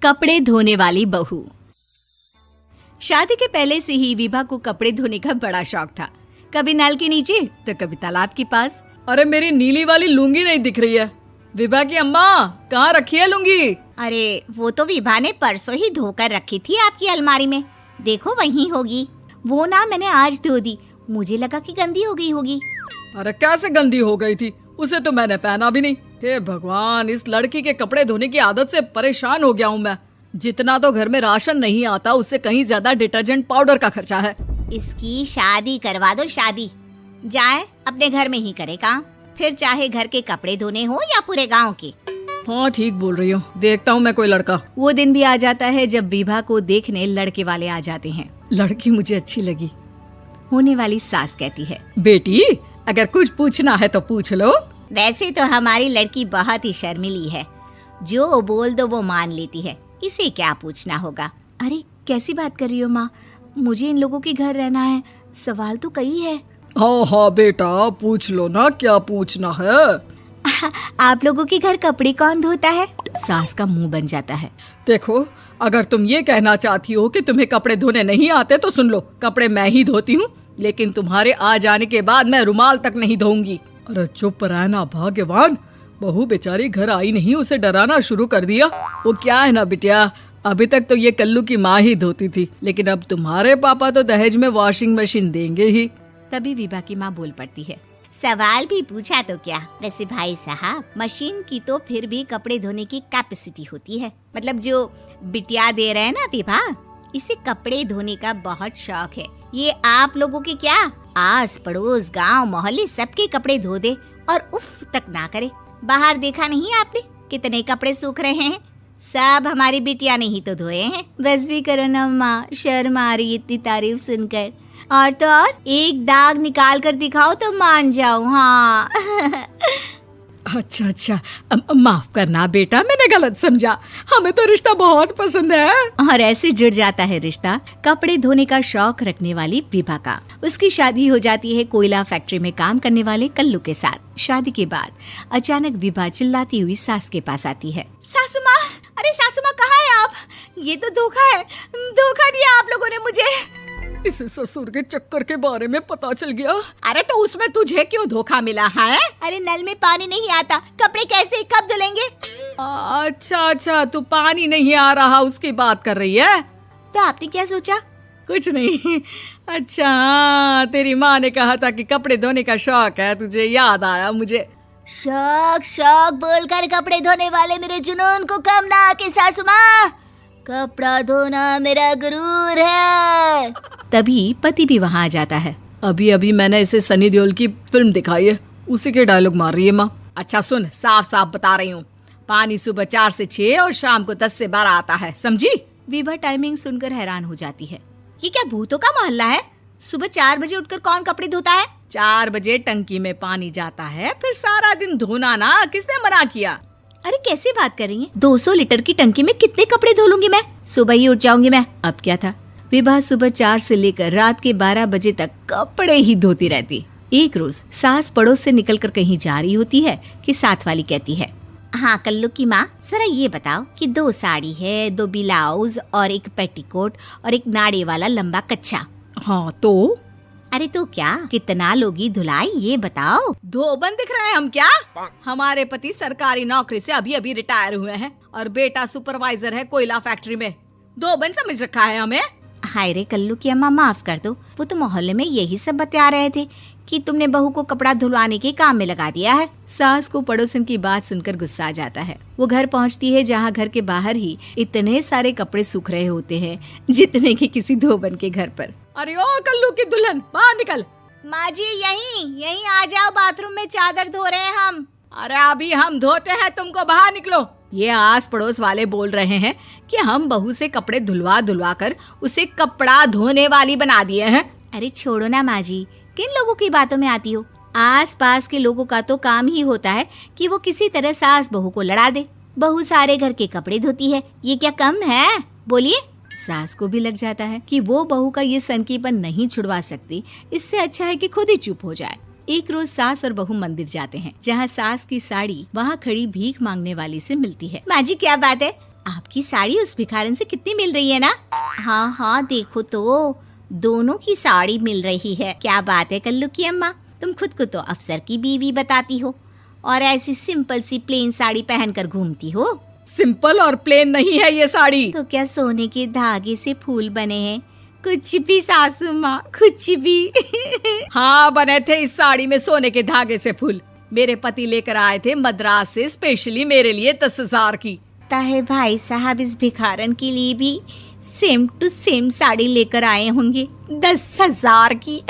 कपड़े धोने वाली बहू। शादी के पहले से ही विभा को कपड़े धोने का बड़ा शौक था। कभी नल के नीचे तो कभी तालाब के पास। अरे मेरी नीली वाली लुंगी नहीं दिख रही है। विभा की अम्मा, कहाँ रखी है लुंगी? अरे वो तो विभा ने परसों ही धोकर रखी थी आपकी अलमारी में, देखो वहीं होगी। वो ना मैंने आज धो दी, मुझे लगा कि गंदी हो गई होगी। अरे कैसे गंदी हो गई थी? उसे तो मैंने पहना भी नहीं। हे भगवान, इस लड़की के कपड़े धोने की आदत से परेशान हो गया हूँ मैं। जितना तो घर में राशन नहीं आता, उससे कहीं ज्यादा डिटर्जेंट पाउडर का खर्चा है। इसकी शादी करवा दो, शादी जाए अपने घर में ही करे काम, फिर चाहे घर के कपड़े धोने हो या पूरे गांव के। हाँ ठीक बोल रही हो, देखता हूँ मैं कोई लड़का। वो दिन भी आ जाता है जब विभा को देखने लड़के वाले आ जाते हैं। लड़की मुझे अच्छी लगी। होने वाली सास कहती है, बेटी अगर कुछ पूछना है तो पूछ लो। वैसे तो हमारी लड़की बहुत ही शर्मीली है, जो बोल दो वो मान लेती है, इसे क्या पूछना होगा। अरे कैसी बात कर रही हो माँ, मुझे इन लोगों के घर रहना है, सवाल तो कई है। हाँ हाँ बेटा, पूछ लो ना, क्या पूछना है। आप लोगों के घर कपड़े कौन धोता है? सास का मुंह बन जाता है। देखो, अगर तुम ये कहना चाहती हो कि तुम्हें कपड़े धोने नहीं आते तो सुन लो, कपड़े मैं ही धोती हूँ, लेकिन तुम्हारे आ जाने के बाद मैं रुमाल तक नहीं धोऊंगी। अरे चुप रहना भाग्यवान, बहू बेचारी घर आई नहीं, उसे डराना शुरू कर दिया। वो क्या है ना बिटिया, अभी तक तो ये कल्लू की माँ ही धोती थी, लेकिन अब तुम्हारे पापा तो दहेज में वॉशिंग मशीन देंगे ही। तभी विभा की माँ बोल पड़ती है, सवाल भी पूछा तो क्या। वैसे भाई साहब, मशीन की तो फिर भी कपड़े धोने की कैपेसिटी होती है। मतलब जो बिटिया दे रहे हैं ना विभा, इसे कपड़े धोने का बहुत शौक है। ये आप लोगों के क्या, आस पड़ोस गांव मोहल्ले सबके कपड़े धो दे और उफ तक ना करे। बाहर देखा नहीं आपने कितने कपड़े सूख रहे हैं? सब हमारी बिटिया ने ही तो धोए हैं। बस भी करो ना माँ, शर्म आ रही इतनी तारीफ सुनकर। और तो और एक दाग निकाल कर दिखाओ तो मान जाऊं। हाँ अच्छा अच्छा, माफ करना बेटा, मैंने गलत समझा। हमें तो रिश्ता बहुत पसंद है। और ऐसे जुड़ जाता है रिश्ता कपड़े धोने का शौक रखने वाली विभा का। उसकी शादी हो जाती है कोयला फैक्ट्री में काम करने वाले कल्लू के साथ। शादी के बाद अचानक विभा चिल्लाती हुई सास के पास आती है। सासू माँ, अरे सासू माँ कहाँ है आप? ये तो धोखा है, धोखा दिया आप लोगों ने मुझे। इसे ससुर के चक्कर के बारे में पता चल गया। अरे तो उसमें तुझे क्यों धोखा मिला है? अरे नल में पानी नहीं आता, कपड़े कैसे कब धुलेंगे? अच्छा अच्छा, तू पानी नहीं आ रहा उसकी बात कर रही है। तो आपने क्या सोचा? कुछ नहीं। अच्छा, तेरी माँ ने कहा था कि कपड़े धोने का शौक है तुझे, याद आया मुझे। शौक शौक बोलकर कपड़े धोने वाले मेरे जुनून को कम ना आके सासू माँ, कपड़ा धोना मेरा गुरूर है। तभी पति भी वहाँ आ जाता है। अभी अभी मैंने इसे सनी देओल की फिल्म दिखाई है, उसी के डायलॉग मार रही है माँ। अच्छा सुन, साफ साफ बता रही हूँ, पानी सुबह 4 से 6 और शाम को 10 से 12 आता है, समझी? विभा टाइमिंग सुनकर हैरान हो जाती है। ये क्या भूतों का मोहल्ला है? सुबह 4 बजे उठकर कौन कपड़े धोता है? 4 बजे टंकी में पानी जाता है, फिर सारा दिन धोना ना, किसने मना किया? अरे कैसी बात कर रही हैं? 200 लीटर की टंकी में कितने कपड़े धो लूंगी मैं? सुबह ही उठ जाऊंगी मैं। अब क्या था, विभा सुबह 4 से लेकर रात के 12 बजे तक कपड़े ही धोती रहती। एक रोज सास पड़ोस से निकलकर कहीं जा रही होती है कि साथ वाली कहती है, हाँ कल्लू की माँ, जरा ये बताओ कि 2 साड़ी है, 2 ब्लाउज और एक पेटीकोट और एक नाड़े वाला लंबा कच्छा। हाँ तो? अरे तो क्या, कितना लोगी धुलाई ये बताओ। धोबन दिख रहे हैं हम क्या? हमारे पति सरकारी नौकरी से अभी अभी रिटायर हुए हैं और बेटा सुपरवाइजर है कोयला फैक्ट्री में। धोबन समझ रखा है हमें। हाय रे कल्लू की अम्मा, माफ कर दो, वो तो मोहल्ले में यही सब बता रहे थे कि तुमने बहू को कपड़ा धुलवाने के काम में लगा दिया है। सास को पड़ोसन की बात सुनकर गुस्सा आ जाता है। वो घर पहुंचती है जहां घर के बाहर ही इतने सारे कपड़े सूख रहे होते हैं जितने कि किसी धोबन के घर पर। अरे ओ कल्लू की दुल्हन, बाहर निकल। माँ जी यहीं आ जाओ, बाथरूम में चादर धो रहे हैं हम। अरे अभी हम धोते हैं, तुमको बाहर निकलो। ये आस पड़ोस वाले बोल रहे हैं कि हम बहू से कपड़े धुलवा धुलवा कर उसे कपड़ा धोने वाली बना दिए हैं। अरे छोड़ो ना माँ जी, किन लोगों की बातों में आती हो? आस पास के लोगों का तो काम ही होता है कि वो किसी तरह सास बहू को लड़ा दे। बहू सारे घर के कपड़े धोती है, ये क्या कम है? बोलिए। सास को भी लग जाता है कि वो बहू का ये सनकीपन नहीं छुड़वा सकती, इससे अच्छा है कि खुद ही चुप हो जाए। एक रोज सास और बहू मंदिर जाते हैं, जहाँ सास की साड़ी वहाँ खड़ी भीख मांगने वाली से मिलती है। माँ जी क्या बात है, आपकी साड़ी उस भिखारन से कितनी मिल रही है ना? हाँ हाँ देखो तो, दोनों की साड़ी मिल रही है। क्या बात है कल्लू की अम्मा, तुम खुद को तो अफसर की बीवी बताती हो और ऐसी सिंपल सी प्लेन साड़ी पहनकर घूमती हो। सिंपल और प्लेन नहीं है ये साड़ी। तो क्या सोने के धागे से फूल बने हैं? कुछ भी सासू माँ, कुछ भी। हाँ, बने थे इस साड़ी में सोने के धागे से फूल। मेरे पति लेकर आए थे मद्रास से स्पेशली मेरे लिए 10,000 की। ताहे भाई साहब इस भिखारन के लिए भी सेम टू सेम साड़ी लेकर आए होंगे 10,000 की।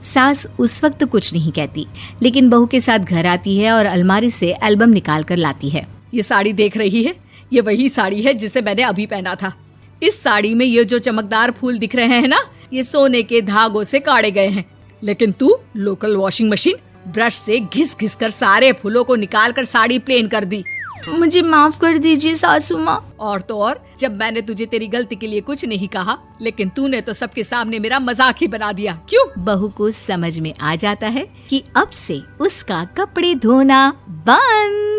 सास उस वक्त तो कुछ नहीं कहती, लेकिन बहू के साथ घर आती है और अलमारी से एल्बम निकाल कर लाती है। ये साड़ी देख रही है, ये वही साड़ी है जिसे मैंने अभी पहना था। इस साड़ी में ये जो चमकदार फूल दिख रहे हैं ना, ये सोने के धागों से काढ़े गए हैं। लेकिन तू लोकल वॉशिंग मशीन ब्रश से घिस घिस कर सारे फूलों को निकाल कर साड़ी प्लेन कर दी। मुझे माफ कर दीजिए सासू माँ। और तो और, जब मैंने तुझे तेरी गलती के लिए कुछ नहीं कहा, लेकिन तूने तो सबके सामने मेरा मजाक ही बना दिया। क्यों? बहू को समझ में आ जाता है कि अब से उसका कपड़े धोना बंद।